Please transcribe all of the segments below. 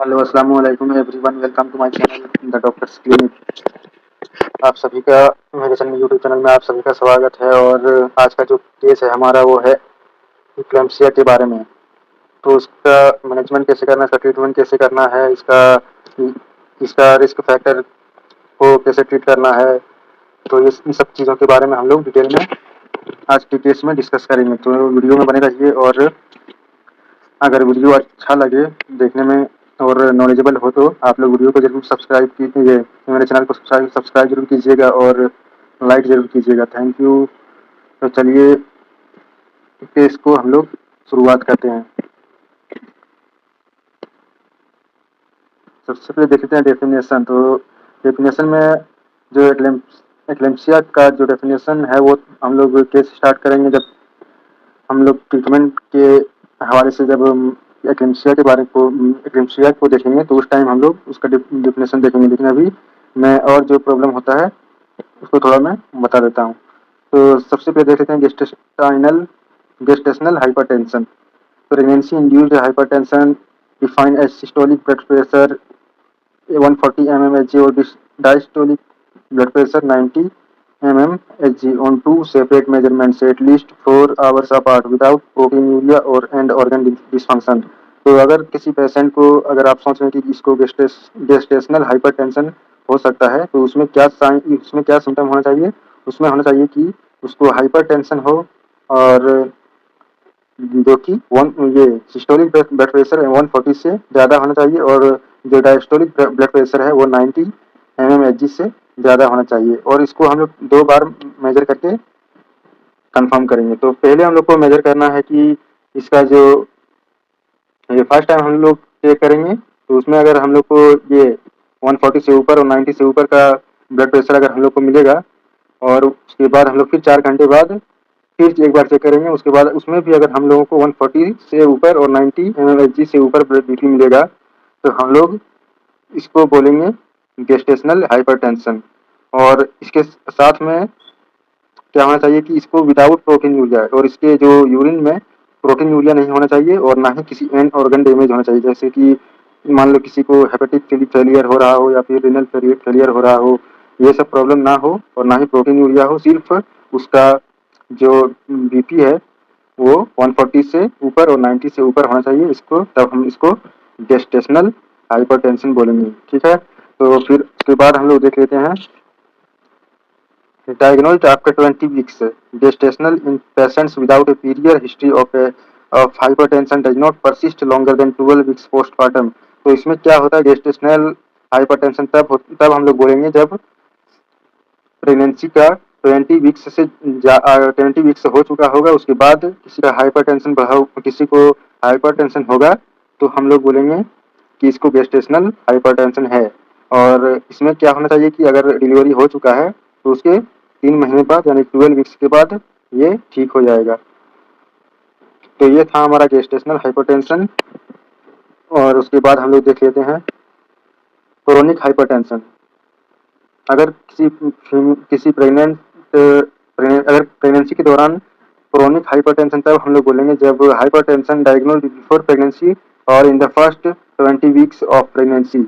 Hello अस्सलाम वालेकुम everyone, welcome to my channel the doctors clinic. आप सभी का मेरे चैनल यूट्यूब चैनल में आप सभी का स्वागत है। और आज का जो केस है हमारा वो है इक्लेम्सिया के बारे में। तो उसका मैनेजमेंट कैसे करना है, इसका ट्रीटमेंट कैसे करना है, इसका रिस्क फैक्टर को कैसे ट्रीट करना है, तो ये इन सब चीज़ों के बारे में हम लोग डिटेल में आज के केस में डिस्कस करेंगे। तो वीडियो में बने रहिए और अगर वीडियो अच्छा लगे देखने में और नॉलेजेबल हो तो आप लोग वीडियो को जरूर सब्सक्राइब कीजिए, मेरे चैनल को सब्सक्राइब जरूर कीजिएगा और लाइक जरूर कीजिएगा। Thank you. तो चलिए केस को हम लोग शुरुआत करते हैं। सबसे पहले देखते हैं डेफिनेशन। तो डेफिनेशन में जो एक्लेम्सिया का जो डेफिनेशन है वो हम लोग केस स्टार्ट करेंगे जब हम लोग ट्रीटमेंट के हवाले से जब एक्लेम्सिया को देखेंगे तो उस टाइम हम लोग उसका डेफिनेशन देखेंगे। लेकिन अभी मैं और जो प्रॉब्लम होता है उसको थोड़ा मैं बता देता हूँ। तो सबसे पहले देख लेते हैं gestational hypertension. Pregnancy induced hypertension defined as systolic blood pressure 140 mmHg or diastolic blood pressure 90 mmHg on two separate measurements at least 4 hours apart without proteinuria or and organ dysfunction। तो अगर किसी पेशेंट को अगर आप सोच रहे हैं कि इसको गेस्टेशनल हाइपरटेंशन हो सकता है तो उसमें क्या सिम्टम होना चाहिए। उसमें होना चाहिए कि उसको हाइपरटेंशन हो और जो कि ये सिस्टोलिक ब्लड प्रेशर 140 से ज़्यादा होना चाहिए और जो डायस्टोलिक ब्लड प्रेशर है वो 90 mmHg से ज़्यादा होना चाहिए। और इसको हम लोग 2 बार मेजर करके कंफर्म करेंगे। तो पहले हम लोग को मेजर करना है कि इसका जो ये फर्स्ट टाइम हम लोग चेक करेंगे तो उसमें अगर हम लोग को ये 140 से ऊपर और 90 से ऊपर का ब्लड प्रेशर अगर हम लोग को मिलेगा और उसके बाद हम लोग फिर 4 घंटे बाद फिर एक बार चेक करेंगे। उसके बाद उसमें भी अगर हम लोगों को 140 से ऊपर और 90 mmHg से ऊपर ब्लड बीपी मिलेगा तो हम लोग इसको बोलेंगे गेस्टेशनल हाइपरटेंशन। और इसके साथ में क्या होना चाहिए कि इसको विदाउट प्रोटीन यूरिया और इसके जो यूरिन में प्रोटीन यूरिया नहीं होना चाहिए और ना ही किसी एंड ऑर्गन डैमेज होना चाहिए। जैसे कि मान लो किसी को हेपेटिक फेलियर हो रहा हो या फिर रिनल फेलियर हो रहा हो, ये सब प्रॉब्लम ना हो और ना ही प्रोटीन यूरिया हो। सिर्फ उसका जो बीपी है वो 140 से ऊपर और 90 से ऊपर होना चाहिए। इसको तब हम इसको गेस्टेशनल हाइपरटेंशन बोलेंगे। ठीक है। तो फिर उसके बाद हम लोग देख लेते हैं diagnosed after 20 weeks gestational in patients without a prior history of hypertension does not persist longer than 12 weeks postpartum। तो इसमें क्या होता है गेस्टेशनल हाइपरटेंशन तब हम लोग बोलेंगे जब प्रेगनेंसी का 20 वीक्स हो चुका होगा, उसके बाद किसी को हाइपरटेंशन होगा तो हम लोग बोलेंगे कि इसको गेस्टेशनल हाइपरटेंशन है। और इसमें क्या होना चाहिए कि अगर डिलीवरी हो चुका है तो उसके 3 महीने बाद यानी 12 वीक्स के बाद ये ठीक हो जाएगा। तो ये था हमारा गेस्टेशनल हाइपरटेंशन। और उसके बाद हम लोग देख लेते हैं क्रोनिक हाइपरटेंशन। अगर किसी अगर प्रेगनेंसी के दौरान क्रोनिक हाइपरटेंशन तब हम लोग बोलेंगे जब हाइपरटेंशन डायग्नोज्ड बिफोर प्रेगनेंसी और in the first 20 weeks of pregnancy.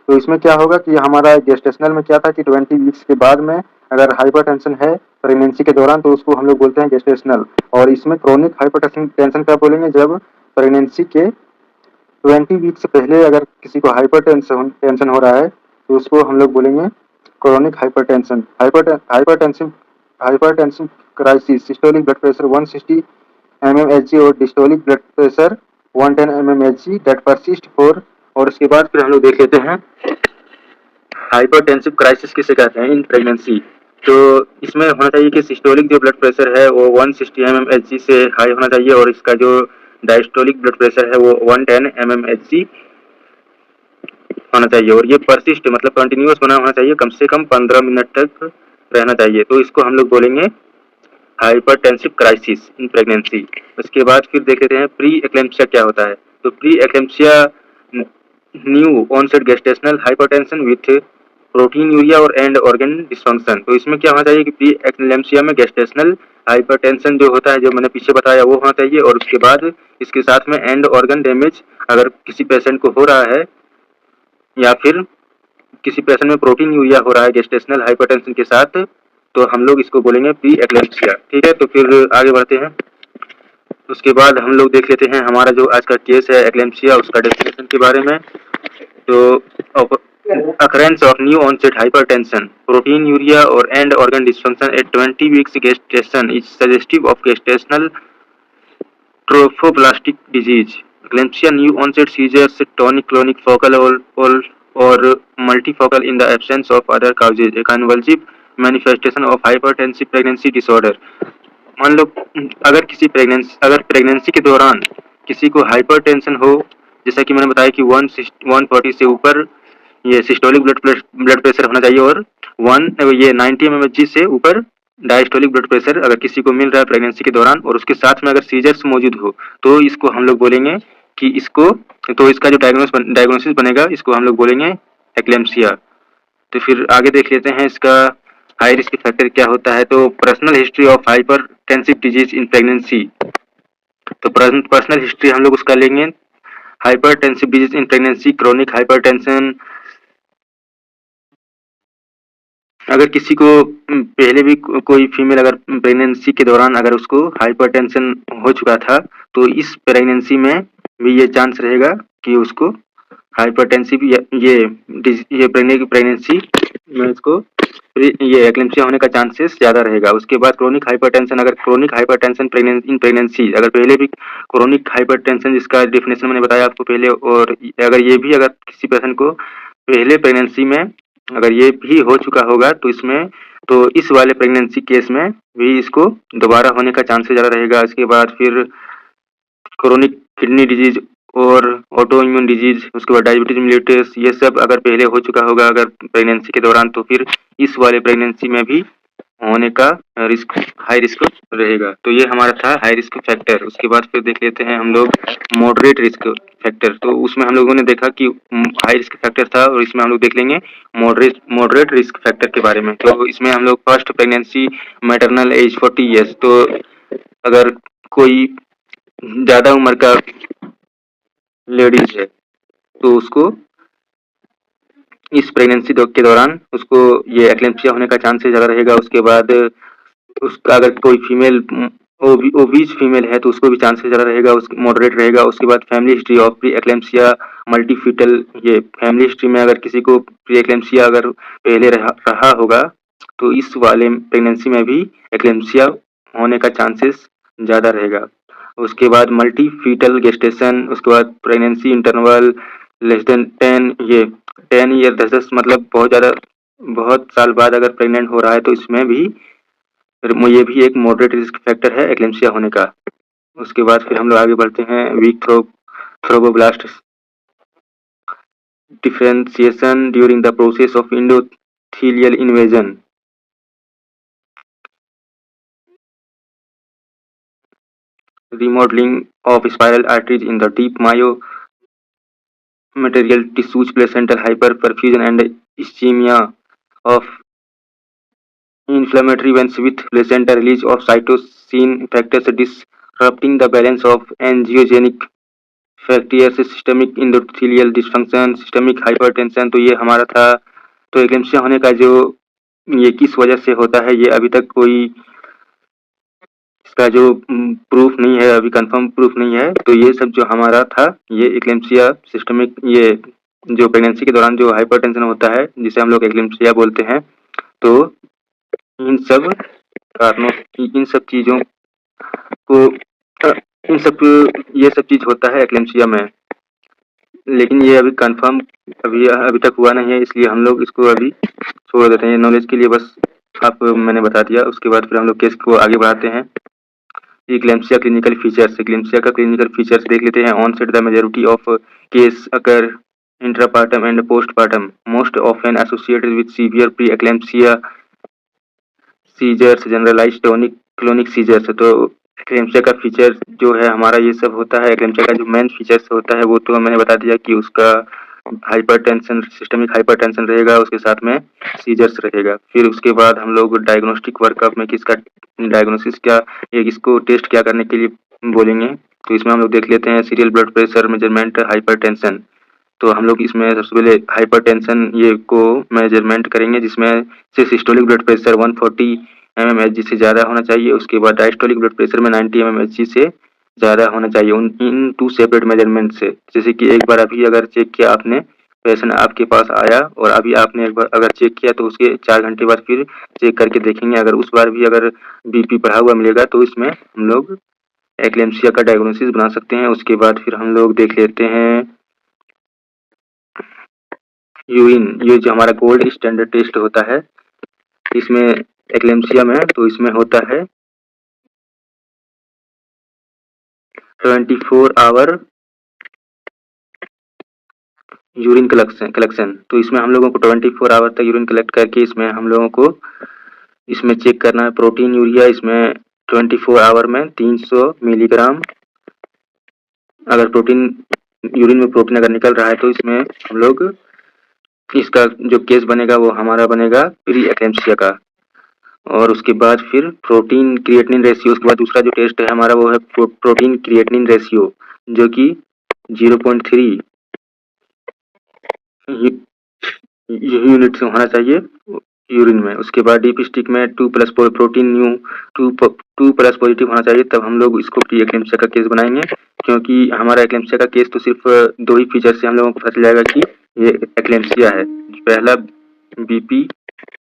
तो इसमें क्या होगा कि हमारा गेस्टेशनल में क्या था कि 20 वीक्स के बाद में अगर हाइपरटेंशन है प्रेगनेंसी के दौरान तो उसको हम लोग बोलते हैं गेस्टेशनल। और इसमें क्रोनिक हाइपरटेंशन कब बोलेंगे जब प्रेगनेंसी के 20 वीक से पहले अगर किसी को टेंशन हो रहा है तो उसको हम लोग बोलेंगे chronic hypertension. Hypertension crisis systolic blood pressure 160 mmHg और diastolic blood pressure 110 mmHg that persist for. और उसके बाद फिर हम लोग देख लेते हैं हाइपरटेंसिव क्राइसिस किसे कहते हैं इन प्रेगनेंसी। तो इसमें होना चाहिए कि सिस्टोलिक जो ब्लड प्रेशर है वो 160 mmHg से हाई होना चाहिए और इसका जो डायस्टोलिक ब्लड प्रेशर है वो 110 mmHg होना चाहिए। और ये परसिस्ट मतलब कंटिन्यूअस बना होना चाहिए, कम से कम 15 मिनट तक रहना चाहिए। तो इसको हम लोग बोलेंगे हाइपरटेंसिव क्राइसिस इन प्रेगनेंसी। उसके बाद फिर देख लेते हैं प्री एक्लेम्पसिया क्या होता है। तो pre eclampsia new onset gestational hypertension with proteinuria और एंड ऑर्गन डिस्फंक्शन। तो इसमें क्या होना चाहिए कि प्री एक्लेम्पसिया में गेस्टेशनल हाइपरटेंशन जो होता है जो मैंने पीछे बताया वो होना चाहिए और उसके बाद इसके साथ में एंड ऑर्गन डैमेज अगर किसी पेशेंट को हो रहा है या फिर किसी पेशेंट में प्रोटीन यूरिया हो रहा है गेस्टेशनल हाइपरटेंशन के साथ, तो हम लोग इसको बोलेंगे प्री एक्लेम्पसिया। ठीक है, तो फिर आगे बढ़ते हैं। उसके बाद हम लोग देख लेते हैं हमारा जो आज का केस है एक्लेम्पसिया, उसका डेफिनेशन के बारे में। तो occurrence of new onset hypertension, protein urea or end organ dysfunction at 20 weeks gestation is suggestive of gestational trophoblastic disease. Eclampsia, new onset seizures, tonic-clonic focal or multifocal in the absence of other causes. A convulsive manifestation of hypertensive pregnancy disorder. मान लो अगर pregnancy के दौरान किसी को hypertension हो, जैसा कि मैंने बताया कि 140 से ऊपर ये सिस्टोलिक ब्लड प्रेशर होना चाहिए, और 90 mmHg से ऊपर डायस्टोलिक ब्लड प्रेशर अगर किसी को मिल रहा है प्रेगनेंसी के दौरान, और उसके साथ में अगर सीजर्स मौजूद हो, तो इसको हम लोग बोलेंगे कि इसका जो डायग्नोसिस बनेगा, इसको हम लोग बोलेंगे एक्लेम्पसिया। तो फिर आगे देख लेते हैं इसका हाई रिस्क फैक्टर क्या होता है। तो personal history of hypertensive disease in pregnancy, तो पर्सनल हिस्ट्री हम लोग उसका लेंगे। Hypertensive disease in pregnancy, chronic hypertension, अगर किसी को पहले भी कोई फीमेल अगर प्रेगनेंसी के दौरान अगर उसको हाइपरटेंशन हो चुका था, तो इस प्रेगनेंसी में भी ये चांस रहेगा कि उसको हाइपरटेंसिव ये प्रेगनेंसी में इसको ये एक्लेम्पसिया होने का चांसेस ज्यादा रहेगा। उसके बाद क्रोनिक हाइपरटेंशन, अगर क्रोनिक हाइपरटेंशन इन प्रेगनेंसी, अगर पहले भी क्रोनिक हाइपरटेंशन जिसका डेफिनेशन मैंने बताया आपको पहले, और अगर ये भी अगर किसी पर्सन को पहले प्रेगनेंसी में अगर ये भी हो चुका होगा, तो इस वाले प्रेगनेंसी केस में भी इसको दोबारा होने का चांसेस ज्यादा रहेगा। इसके बाद फिर क्रोनिक किडनी डिजीज और ऑटो इम्यून डिजीज, उसके बाद डायबिटीज मिलिटस, ये सब अगर पहले हो चुका होगा अगर प्रेगनेंसी के दौरान, तो फिर इस वाले प्रेगनेंसी में भी होने का हाई रिस्क रहेगा। तो ये हमारा था हाई रिस्क फैक्टर। उसके बाद फिर देख लेते हैं हम लोग मॉडरेट रिस्क फैक्टर। तो उसमें हम लोगों ने देखा कि हाई रिस्क फैक्टर था, और इसमें हम लोग देख लेंगे मॉडरेट रिस्क फैक्टर के बारे में। तो इसमें हम लोग first pregnancy, maternal age 40 years, तो अगर कोई ज्यादा उम्र का लेडीज है तो उसको इस प्रेगनेंसी के दौरान उसको ये एक्लेम्पसिया होने का चांसेस ज्यादा रहेगा। उसके बाद उसका अगर कोई फीमेल ओबीज फीमेल है तो उसको भी चांसेस ज्यादा रहेगा, उसका मॉडरेट रहेगा। उसके बाद family history of pre eclampsia multifetal, ये फैमिली हिस्ट्री में अगर किसी को प्री एक्लेम्पसिया अगर पहले रहा होगा, तो इस वाले प्रेगनेंसी में भी एक्लेम्पसिया होने का चांसेस ज्यादा रहेगा। उसके बाद मल्टी फीटल गेस्टेशन, उसके बाद pregnancy interval less than 10 year, 10 मतलब बहुत साल बाद अगर प्रेग्नेंट हो रहा है, तो इसमें भी ये भी एक मॉडरेट रिस्क फैक्टर है एक्लेम्पसिया होने का। उसके बाद फिर हम लोग आगे बढ़ते हैं weak trophoblast differentiation during the process of endothelial invasion. Remodeling of spiral arteries in the deep myomaterial tissues, placental hyperperfusion and ischemia of inflammatory veins with placenta, release of cytosine factors disrupting the balance of angiogenic factors, systemic endothelial dysfunction, systemic hypertension। तो ये हमारा था। तो eclampsia होने का जो ये किस वजह से होता है, ये अभी तक कोई इसका जो प्रूफ नहीं है, अभी कंफर्म प्रूफ नहीं है। तो ये सब जो हमारा था, ये एक्लेम्पसिया सिस्टमिक, ये जो प्रेगनेंसी के दौरान जो हाइपरटेंशन होता है जिसे हम लोग एक्लेम्पसिया बोलते हैं, तो इन सब कारणों इन सब चीजों को ये सब चीज होता है एक्लेम्पसिया में, लेकिन ये अभी कंफर्म अभी तक हुआ नहीं है, इसलिए हम लोग इसको अभी छोड़ देते हैं। नॉलेज के लिए बस आपको मैंने बता दिया। उसके बाद फिर हम लोग केस को आगे बढ़ाते हैं। एक्लेम्पसिया क्लिनिकल फीचर्स, एक्लेम्पसिया का क्लिनिकल फीचर्स देख लेते हैं। Onset the majority of case occur intrapartum and postpartum, most often associated with severe pre eclampsia seizures, generalised tonic clonic seizures. तो एक्लेम्पसिया का फीचर जो है हमारा ये सब होता है। एक्लेम्पसिया का जो मेन फीचर्स होता है वो तो मैंने बता दिया कि उसका हाइपरटेंशन, सिस्टमिक हाइपरटेंशन रहेगा, उसके साथ में सीजर्स रहेगा। फिर उसके बाद हम लोग डायग्नोस्टिक वर्कअप में किसका डायग्नोसिस क्या, ये किसको टेस्ट क्या करने के लिए बोलेंगे। तो इसमें हम लोग देख लेते हैं serial blood pressure measurement, hypertension. तो हम लोग इसमें सबसे पहले हाइपरटेंशन ये को मेजरमेंट करेंगे, जिसमें से सिस्टोलिक ब्लड प्रेशर 140 mmHg से ज़्यादा होना चाहिए। उसके बाद डायस्टोलिक ब्लड प्रेशर में 90 mmHg से ज़्यादा होना चाहिए। इन 2 सेपरेट मेजरमेंट से, जैसे कि एक बार अभी अगर चेक किया आपने, पेशेंट आपके पास आया और अभी आपने एक बार अगर चेक किया तो उसके 4 घंटे बाद फिर चेक करके देखेंगे। अगर उस बार भी अगर बीपी बढ़ा हुआ मिलेगा तो इसमें हम लोग एक्लेम्सिया का डायग्नोसिस बना सकते हैं। उसके बाद फिर हम लोग देख लेते हैं यूरिन, ये जो हमारा गोल्ड स्टैंडर्ड टेस्ट होता है इसमें एक्लेम्सिया में, तो इसमें होता है 24 आवर यूरिन कलेक्शन। तो इसमें हम लोगों को 24 आवर तक यूरिन कलेक्ट करके इसमें हम लोगों को इसमें चेक करना है प्रोटीन यूरिया। इसमें 24 आवर में 300 मिलीग्राम अगर प्रोटीन यूरिन में प्रोटीन अगर निकल रहा है तो इसमें हम लोग इसका जो केस बनेगा वो हमारा बनेगा प्री एक्लेम्सिया का। और उसके बाद फिर प्रोटीन क्रिएटिनिन रेशियो, उसके बाद दूसरा जो टेस्ट है हमारा वो है प्रोटीन क्रिएटिनिन रेशियो, जो कि 0.3 यूनिट से होना चाहिए यूरिन में। उसके बाद डीप स्टिक में 2+ प्रोटीन 2+ पॉजिटिव होना चाहिए, तब हम लोग इसको प्री एक्लेम्सिया का केस बनाएंगे। क्योंकि हमारा एक्लेम्सिया का केस तो सिर्फ 2 ही फीचर से हम लोगों को पता चल जाएगा कि ये एक्लेम्सिया है। पहला बीपी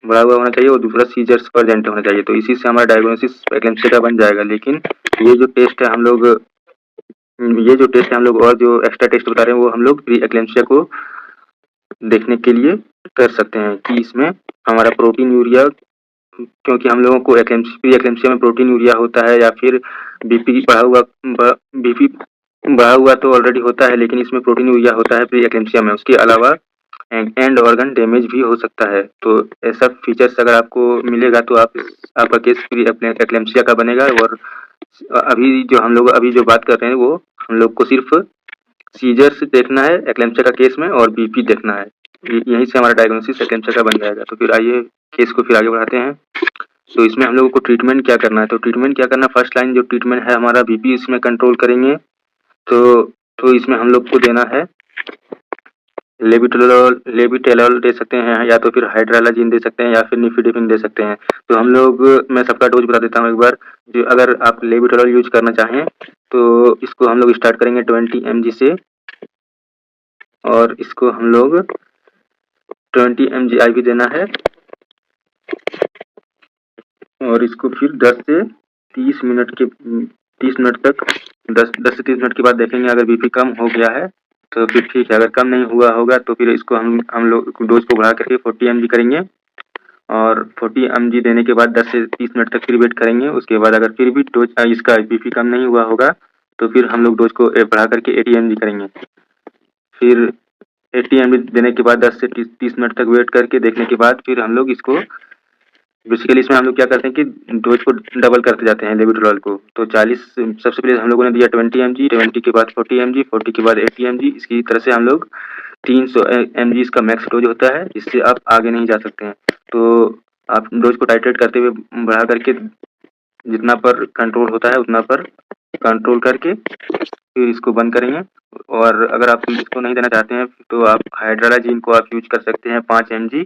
बढ़ा हुआ होना चाहिए और दूसरा सीजर्स प्रेजेंट होना चाहिए, तो इसी से हमारा डायग्नोसिस एक्लेम्सिया का बन जाएगा। लेकिन ये जो टेस्ट है हम लोग और जो एक्स्ट्रा टेस्ट बता रहे हैं वो हम लोग प्री एक्लेम्सिया को देखने के लिए कर सकते हैं कि इसमें हमारा प्रोटीन यूरिया, क्योंकि हम लोगों को प्री एक्लेम्सिया में प्रोटीन यूरिया होता है या फिर बीपी बढ़ा हुआ तो ऑलरेडी होता है, लेकिन इसमें प्रोटीन यूरिया होता है प्री एक्लेम्सिया में। उसके अलावा एंड ऑर्गन डैमेज भी हो सकता है। तो ऐसा फीचर्स अगर आपको मिलेगा तो आपका केस प्री एक्लेम्सिया का बनेगा। और अभी जो बात कर रहे हैं वो हम लोग को सिर्फ सीजर्स देखना है एक्लेम्सिया का केस में और बीपी देखना है। यहीं से हमारा डायग्नोसिस एक्लेम्सिया का बन जाएगा। तो फिर आइए केस को फिर आगे बढ़ाते हैं। तो इसमें हम लोगों को ट्रीटमेंट क्या करना है, तो ट्रीटमेंट क्या करना, फर्स्ट लाइन जो ट्रीटमेंट है हमारा बीपी इसमें कंट्रोल करेंगे। तो इसमें हम लोग को देना है लेविटेलॉल दे सकते हैं, या तो फिर हाइड्रालाजिन दे सकते हैं, या फिर निफिडिपिन दे सकते हैं। तो हम लोग, मैं सबका डोज बता देता हूँ एक बार। जो अगर आप लेविटेलॉल यूज करना चाहें तो इसको हम लोग स्टार्ट करेंगे 20 mg से, और इसको हम लोग 20 mg IV देना है। और इसको फिर 10 से 30 मिनट तक 10 से 30 मिनट के बाद देखेंगे। अगर बीपी कम हो गया है तो फिर ठीक है, अगर कम नहीं हुआ होगा तो फिर इसको हम लोग डोज को बढ़ा करके 40 mg करेंगे। और 40 mg देने के बाद 10 से 30 मिनट तक फिर वेट करेंगे। उसके बाद अगर फिर भी डोज इसका बीपी कम नहीं हुआ होगा तो फिर हम लोग डोज को बढ़ा करके 80 mg करेंगे। फिर 80 mg देने के बाद 10 से 30 मिनट तक वेट करके देखने के बाद फिर हम लोग इसको, बेसिकली इसमें हम लोग क्या करते हैं कि डोज को डबल करते जाते हैं लेविटेलॉल को। तो 40 सबसे पहले हम लोगों ने दिया 20 mg, 20 के बाद 40 mg, 40 के बाद 80 mg। इसकी तरह से हम लोग 300 mg इसका मैक्स डोज होता है, इससे आप आगे नहीं जा सकते हैं। तो आप डोज को टाइट्रेट करते हुए बढ़ा करके जितना पर कंट्रोल होता है उतना पर कंट्रोल करके फिर इसको बंद करेंगे। और अगर आप इसको नहीं देना चाहते हैं तो आप हाइड्रालाजिन को आप यूज कर सकते हैं 5 mg,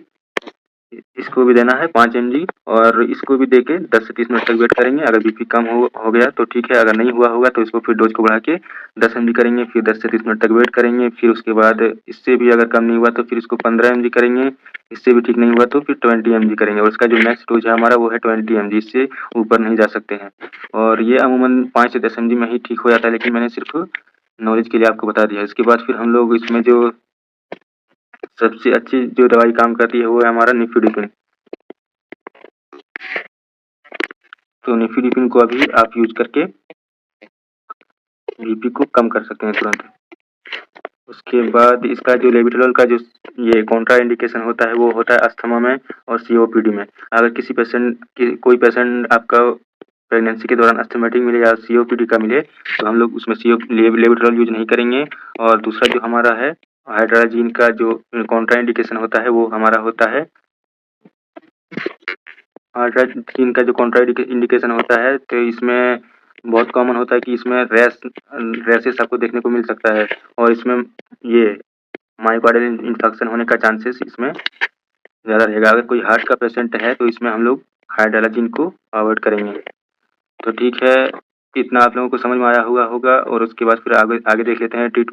इसको भी देना है 5 mg। और इसको भी देके 10 से 30 मिनट तक वेट करेंगे। अगर बीपी कम हो गया तो ठीक है, अगर नहीं हुआ होगा तो इसको फिर डोज को बढ़ा के 10 mg करेंगे। फिर 10 से 30 मिनट तक वेट करेंगे। फिर उसके बाद इससे भी अगर कम नहीं हुआ तो फिर इसको 15 mg करेंगे। इससे भी ठीक नहीं हुआ तो फिर 20 mg करेंगे। और इसका जो नेक्स्ट डोज है हमारा वो है 20 mg, इससे ऊपर नहीं जा सकते हैं। और ये अमूमन 5 से 10 mg में ही ठीक हो जाता है, लेकिन मैंने सिर्फ नॉलेज के लिए आपको बता दिया। इसके बाद फिर हम लोग इसमें जो सबसे अच्छी जो दवाई काम करती है वो है हमारा निफिडिपिन। तो निफिडिपिन को अभी आप यूज करके बीपी को कम कर सकते हैं तुरंत। उसके बाद इसका जो लेविटेलॉल का जो ये कॉन्ट्रा इंडिकेशन होता है वो होता है अस्थमा में और COPD में। अगर कोई पेशेंट आपका प्रेगनेंसी के दौरान अस्थमेटिक मिले या COPD का मिले तो हम लोग उसमें लेविटेलॉल यूज नहीं करेंगे। और दूसरा जो हमारा है हाइड्राजीन का जो कॉन्ट्रा इंडिकेशन होता है वो हमारा होता है, हाइड्राजीन का जो कॉन्ट्रा इंडिकेशन होता है तो इसमें बहुत कॉमन होता है कि इसमें रैशेस आपको देखने को मिल सकता है। और इसमें ये मायोकार्डियल इन्फेक्शन होने का चांसेस इसमें ज़्यादा रहेगा। अगर कोई हार्ट का पेशेंट है तो इसमें हम लोग हाइड्रोलाजिन को अवॉइड करेंगे। तो ठीक है, इतना आप लोगों को समझ में आया हुआ होगा और उसके बाद फिर आगे आगे देख लेते हैं treat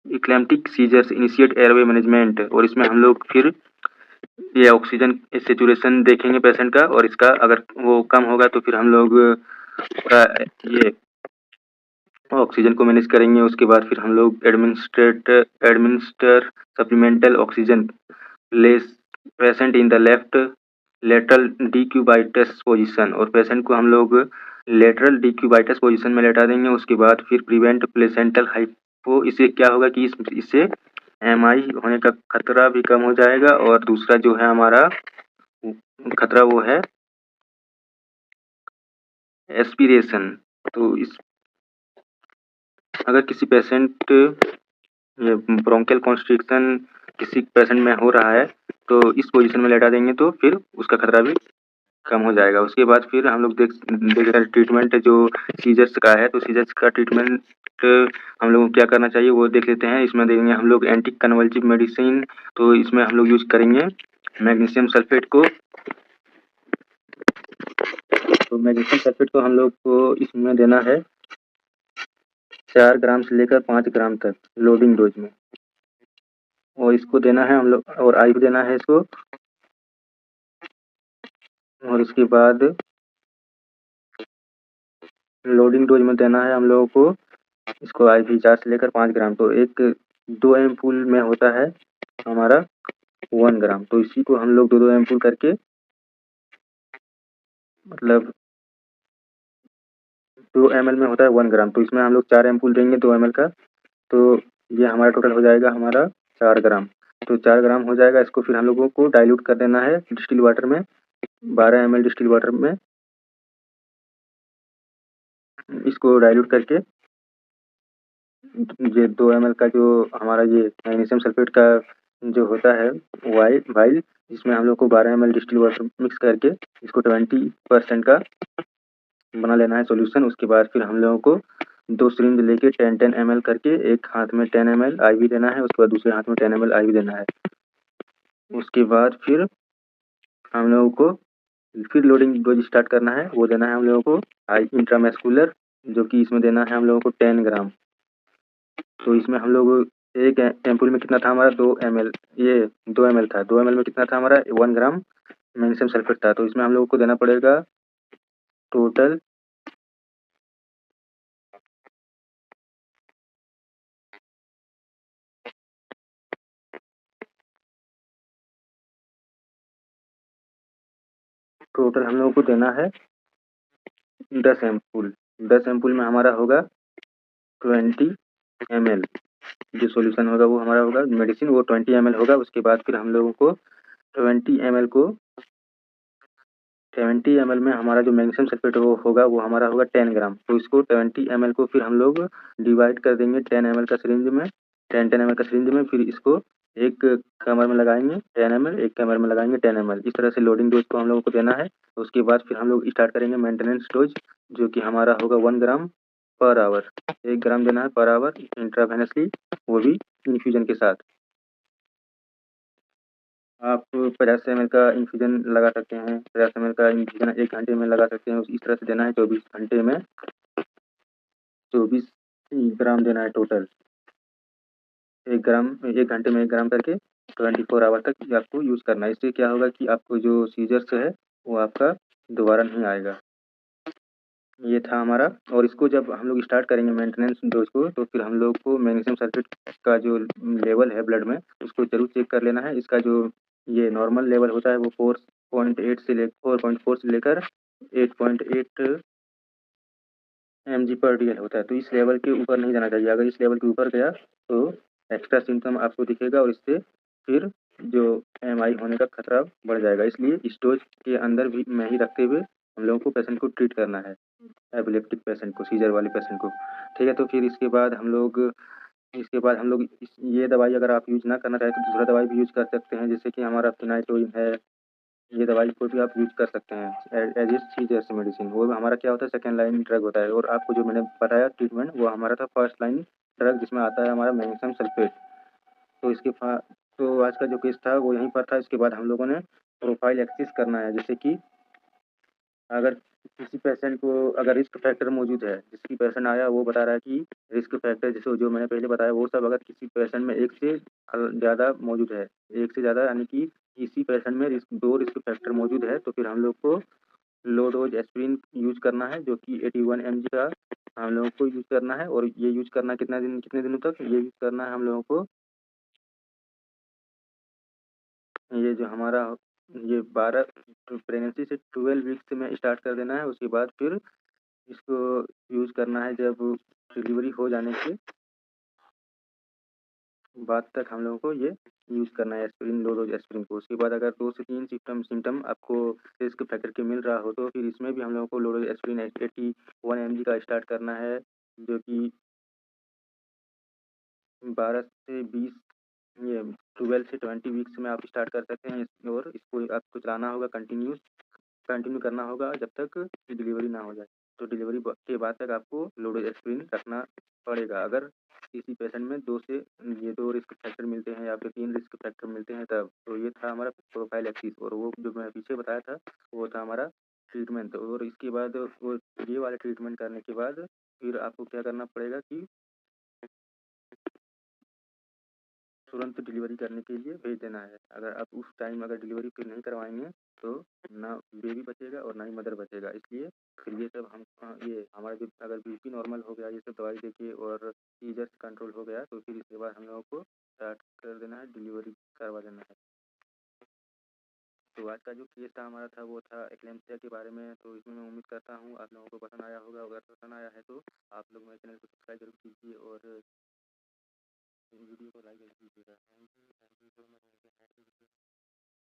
eclamptic seizures initiate airway management. और इसमें हम लोग फिर ये ऑक्सीजन सैचुरेशन देखेंगे पेशेंट का, और इसका अगर वो कम होगा तो फिर हम लोग ये ऑक्सीजन को मैनेज करेंगे। उसके बाद फिर हम लोग administer supplemental oxygen place patient in the left lateral decubitus position, और पेशेंट को हम लोग लेटरल डिक्यूबाइटस पोजीशन में लेटा देंगे। उसके बाद फिर प्रिवेंट प्लेसेंटल हाइपो, इससे क्या होगा कि इससे एमआई होने का खतरा भी कम हो जाएगा। और दूसरा जो है हमारा खतरा वो है एस्पिरेशन। तो इस अगर किसी पेशेंट ये ब्रोंकियल कॉन्स्ट्रिक्शन किसी पेशेंट में हो रहा है तो इस पोजीशन में लेटा देंगे तो फिर उसका खतरा भी कम हो जाएगा। उसके बाद फिर हम लोग देख रहे हैं ट्रीटमेंट जो सीजर्स का है, तो सीजर्स का ट्रीटमेंट हम लोगों को क्या करना चाहिए वो देख लेते हैं। इसमें देंगे हम लोग एंटी कन्वल्सिव मेडिसिन, तो इसमें हम लोग यूज करेंगे मैग्नीशियम सल्फेट को। तो मैग्नीशियम सल्फेट को हम लोग को इसमें देना है 4 ग्राम से लेकर 5 ग्राम तक लोडिंग डोज में, और इसको देना है हम लोग, और आईवी देना है इसको। और उसके बाद लोडिंग डोज में देना है हम लोगों को इसको आईवी 4 से लेकर 5 ग्राम। तो एक 2 एम्पूल में होता है हमारा 1 ग्राम, तो इसी को हम लोग 2-2 एम्पूल करके, मतलब 2 ml में होता है 1 ग्राम, तो इसमें हम लोग 4 एम्पूल देंगे 2 ml का, तो ये हमारा टोटल हो जाएगा हमारा 4 ग्राम। तो 4 ग्राम हो जाएगा। इसको फिर हम लोगों को डाइल्यूट कर देना है डिस्टिल वाटर में, 12 ml डिस्टिल वाटर में इसको डाइल्यूट करके ये 2 ml का जो हमारा ये मैग्नीशियम सल्फेट का जो होता है वाइल, इसमें हम लोग को 12 ml डिस्टिल वाटर मिक्स करके इसको 20% का बना लेना है सॉल्यूशन। उसके बाद फिर हम लोगों को 2 सिरिंज लेके 10-10 ml करके एक हाथ में 10 ml आईवी देना है, उसके बाद दूसरे हाथ में 10 ml आईवी देना है। उसके बाद फिर हम लोगों को फिर लोडिंग डोज स्टार्ट करना है, वो देना है हम लोगों को आई इंट्रामस्कुलर, जो कि इसमें देना है हम लोगों को 10 ग्राम। तो इसमें हम लोग एक एम्पूल में कितना था हमारा 2 ml, ये 2 ml था, 2 ml में कितना था हमारा 1 ग्राम मैग्नीशियम सल्फेट था। तो इसमें हम लोगों को देना पड़ेगा टोटल हम लोगों को देना है 10 एम्पूल। 10 एम्पूल में हमारा होगा 20 ml, जो सॉल्यूशन होगा वो हमारा होगा मेडिसिन, वो 20 ml होगा। उसके बाद फिर हम लोगों को 20 ml को 70 ml में हमारा जो मैग्नीशियम सल्फेट वो होगा वो हमारा होगा 10 ग्राम। तो इसको 20 ml को फिर हम लोग डिवाइड कर देंगे 10 ml का सिरिंज में, 10 ml का सिरिंज में, फिर इसको एक कमर में लगाएंगे 10 ml, एक कमर में लगाएंगे 10 ml। इस तरह से लोडिंग डोज को हम लोगों को देना है। उसके बाद फिर हम लोग स्टार्ट करेंगे मेंटेनेंस डोज, जो कि हमारा होगा 1 ग्राम पर आवर, 1 ग्राम देना है पर आवर इंट्रावेनसली, वो भी इन्फ्यूजन के साथ। आप 50 ml का इन्फ्यूजन लगा सकते हैं, 50 ml का इन्फ्यूजन 1 घंटे में लगा सकते हैं। इस तरह से देना है 24 घंटे में 24 ग्राम देना है टोटल। 1 ग्राम 1 घंटे में 1 ग्राम करके 24 आवर तक आपको यूज़ करना है। इससे क्या होगा कि आपको जो सीजर्स है वो आपका दोबारा नहीं आएगा। ये था हमारा। और इसको जब हम लोग स्टार्ट करेंगे मेंटेनेंस डोज को, तो फिर हम लोग को मैग्नीशियम सल्फेट का जो लेवल है ब्लड में उसको जरूर चेक कर लेना है। इसका जो ये नॉर्मल लेवल होता है वो 4.8 से 4.4 से लेकर 8.8 mg/dl होता है। तो इस लेवल के ऊपर नहीं जाना चाहिए। अगर इस लेवल के ऊपर गया तो एक्स्ट्रा सिम्टम आपको दिखेगा और इससे फिर जो एमआई होने का खतरा बढ़ जाएगा। इसलिए इस डोज के अंदर भी में ही रखते हुए हम लोगों को पेशेंट को ट्रीट करना है, एपिलेप्टिक पेशेंट को, सीजर वाले पेशेंट को। ठीक है, तो फिर इसके बाद हम लोग ये दवाई अगर आप यूज़ ना करना चाहें तो दूसरा दवाई भी यूज़ कर सकते हैं, जैसे कि हमारा फिनाइटोइन है ये दवाई को भी आप यूज कर सकते हैं एज ए सीरियस मेडिसिन। वो हमारा क्या होता है, सेकेंड लाइन ड्रग होता है। और आपको जो मैंने बताया ट्रीटमेंट, वो हमारा था फर्स्ट लाइन ड्रग, जिसमें आता है हमारा मैग्नीशियम सल्फेट। तो तो आज का जो केस था वो यहीं पर था। इसके बाद हम लोगों ने प्रोफाइल एक्सिस करना है, जैसे कि अगर किसी पेशेंट को अगर रिस्क फैक्टर मौजूद है, जिसकी पेशेंट आया वो बता रहा है कि रिस्क फैक्टर जैसे जो मैंने पहले बताया वो सब, अगर किसी पेशेंट में एक से ज़्यादा मौजूद है, एक से ज़्यादा यानी कि किसी पेशेंट में दो रिस्क फैक्टर मौजूद है, तो फिर हम लोग को लो डोज एस्पिरिन यूज करना है, जो कि 81 mg का हम लोगों को यूज करना है। और ये यूज करना कितने दिनों तक ये यूज करना है हम लोगों को, ये जो हमारा ये 12 प्रेगनेंसी से 12 वीक्स में स्टार्ट कर देना है। उसके बाद फिर इसको यूज करना है जब डिलीवरी हो जाने के बाद तक हम लोगों को ये यूज करना है एस्पिरिन, लो डोज एस्पिरिन को। उसके बाद अगर 2 से 3 सिम्टम आपको रिस्क फैक्टर के मिल रहा हो, तो फिर इसमें भी हम लोगों को लो डोज एस्पिरिन 81 mg का स्टार्ट करना है, जो कि 12 से 20 ये 12 से 20 वीक्स में आप स्टार्ट कर सकते हैं। और इसको आपको चलाना होगा, कंटिन्यू करना होगा जब तक डिलीवरी ना हो जाए। तो डिलीवरी के बाद तक आपको लो डोज एस्पिरिन रखना पड़ेगा। अगर किसी पेशेंट में ये दो रिस्क फैक्टर मिलते हैं या फिर 3 रिस्क फैक्टर मिलते हैं तब। तो ये था हमारा प्रोफाइल एक्सिस। और वो जो मैं पीछे बताया था वो था हमारा ट्रीटमेंट। और इसके बाद वो ये वाले ट्रीटमेंट करने के बाद फिर आपको क्या करना पड़ेगा कि तुरंत डिलीवरी करने के लिए भेज देना है। अगर आप उस टाइम अगर डिलीवरी फिर नहीं करवाएंगे तो ना बेबी बचेगा और ना ही मदर बचेगा। इसलिए फिर ये सब ये हमारा जो अगर बीपी नॉर्मल हो गया, ये सब दवाई देके और सीजर कंट्रोल हो गया, तो फिर इसके बाद हम लोगों को स्टार्ट कर देना है, डिलीवरी करवा देना है। तो आज का जो केस था हमारा था वो था एक्लेम्पसिया के बारे में। तो इसमें मैं उम्मीद करता हूँ आप लोगों को पसंद आया होगा। अगर पसंद आया है तो आप लोग मेरे चैनल को सब्सक्राइब जरूर कीजिए और वीडियो को लाइक जरूर कीजिएगा। Thank you so much.